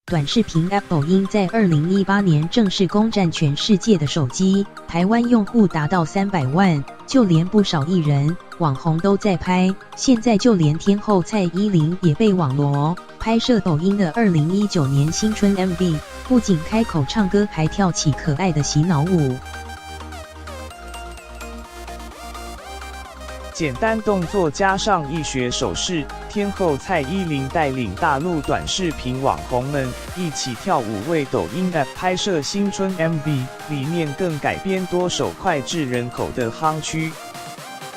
短视频 App 抖音在2018年正式攻占全世界的手机，台湾用户达到300万，就连不少艺人、网红都在拍。现在就连天后蔡依林也被网罗拍摄抖音的2019年新春 MV， 不仅开口唱歌，还跳起可爱的洗脑舞。简单动作加上易学手势，天后蔡依林带领大陆短视频网红们一起跳舞，为抖音 App 拍摄新春 MV， 里面更改编多首脍炙人口的夯曲。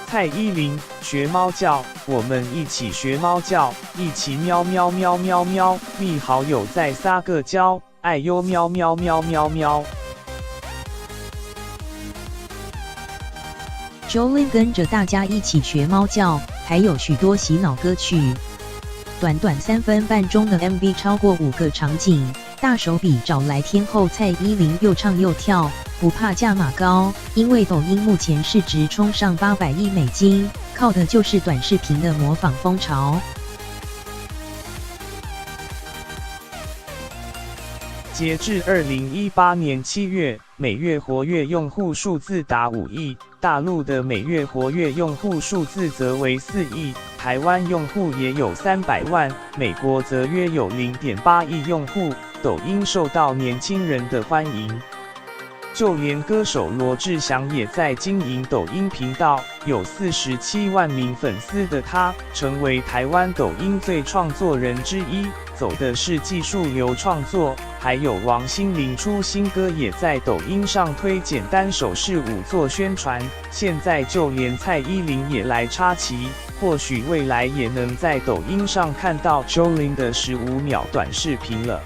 蔡依林学猫叫，我们一起学猫叫，一起喵喵喵喵喵，密好友再撒个娇，哎呦喵喵喵喵喵。Jolin 跟着大家一起学猫叫，还有许多洗脑歌曲。短短3分半钟的 MV 超过5个场景，大手笔找来天后蔡依林又唱又跳，不怕价码高，因为抖音目前市值冲上800亿美金，靠的就是短视频的模仿风潮。截至2018年7月，每月活跃用户数字达5亿，大陆的每月活跃用户数字则为4亿，台湾用户也有300万，美国则约有0.8亿用户。抖音受到年轻人的欢迎，就连歌手罗志祥也在经营抖音频道，有47万名粉丝的他，成为台湾抖音最创作人之一，走的是技术流创作。还有王心凌出新歌，也在抖音上推简单手势舞做宣传。现在就连蔡依林也来插旗，或许未来也能在抖音上看到 Jolin 的15秒短视频了。